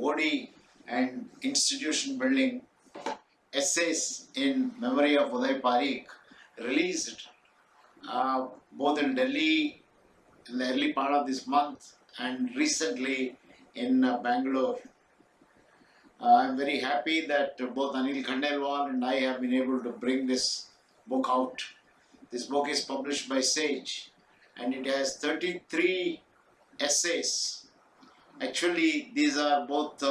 OD and institution building essays in memory of Udai Pareek released both in Delhi in the early part of this month and recently in Bangalore. I'm very happy that both Anil Khandelwal and I have been able to bring this book out. This book is published by Sage and it has 33 essays. Actually, these are both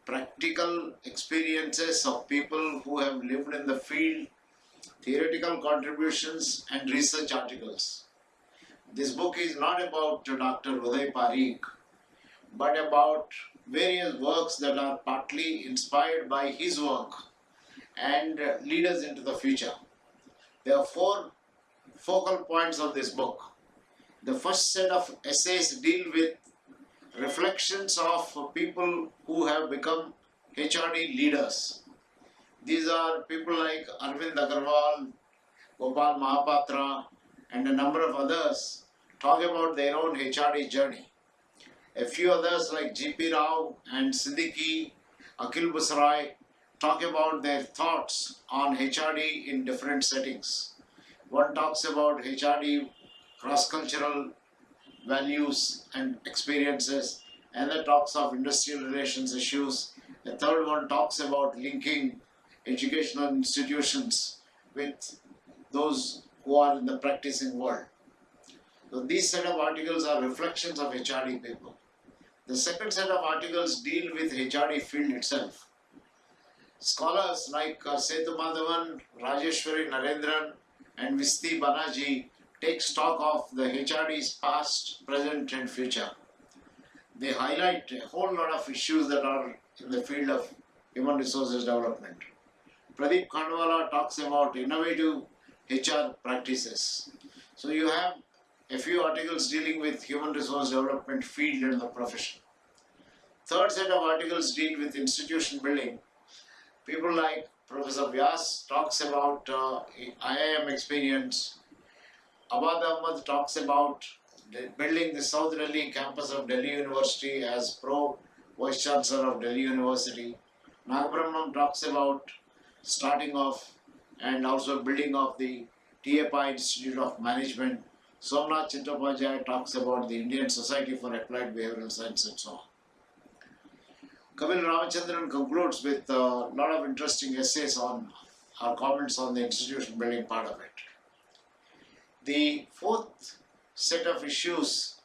practical experiences of people who have lived in the field, theoretical contributions and research articles. This book is not about Dr. Udai Pareek, but about various works that are partly inspired by his work and lead us into the future. There are 4 focal points of this book. The first set of essays deal with reflections of people who have become HRD leaders. These are people like Arvind Agarwal, Gopal Mahapatra and a number of others talk about their own HRD journey. A few others like G.P. Rao and Siddiqui, Akhil Busrai talk about their thoughts on HRD in different settings. One talks about HRD cross-cultural values and experiences, another talks of industrial relations issues, the third one talks about linking educational institutions with those who are in the practicing world. So these set of articles are reflections of HRD people. The second set of articles deal with HRD field itself. Scholars like Setu Madhavan, Rajeshwari Narendran and Visti Banaji take stock of the HRD's past, present and future. They highlight a whole lot of issues that are in the field of human resources development. Pradeep Khandwala talks about innovative HR practices. So you have a few articles dealing with human resource development field and the profession. Third set of articles deal with institution building. People like Professor Vyas talks about IIM experience. Abad Ahmad talks about building the South Delhi campus of Delhi University as Pro-Vice Chancellor of Delhi University. Nagabrahman talks about starting off and also building of the TAPI Institute of Management. Somnath Chattopadhyay talks about the Indian Society for Applied Behavioral Science and so on. Kamil Ramachandran concludes with a lot of interesting essays on our comments on the institution building part of it. The fourth set of issues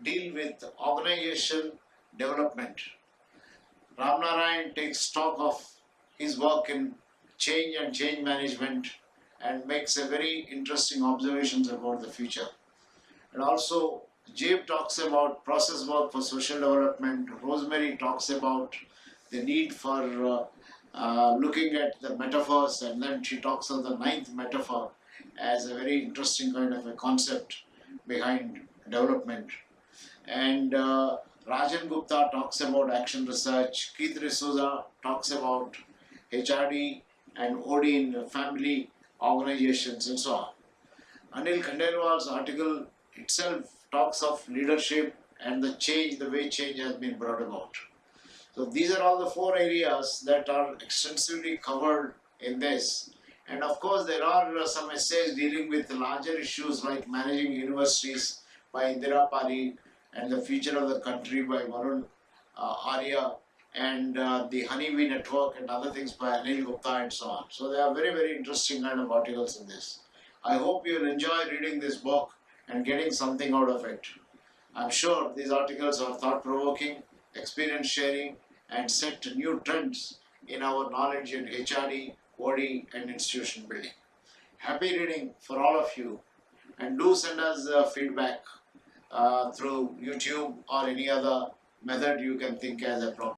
deal with organization development. Ramnarayan takes stock of his work in change and change management and makes a very interesting observations about the future. And also Jabe talks about process work for social development. Rosemary talks about the need for looking at the metaphors, and then she talks of the 9th metaphor as a very interesting kind of a concept behind development. And Rajan Gupta talks about action research. Keith D'Souza talks about HRD and OD in family organizations and so on. Anil Khandelwal's article itself talks of leadership and the change, the way change has been brought about. So these are all the 4 areas that are extensively covered in this. And of course there are some essays dealing with larger issues like managing universities by Udai Pareek and the future of the country by Varun Arya and the Honeybee Network and other things by Anil Gupta and so on. So there are very, very interesting kind of articles in this. I hope you will enjoy reading this book and getting something out of it. I'm sure these articles are thought-provoking, experience sharing and set new trends in our knowledge in HRD, OD and institution building. Happy reading for all of you, and do send us feedback through YouTube or any other method you can think as appropriate.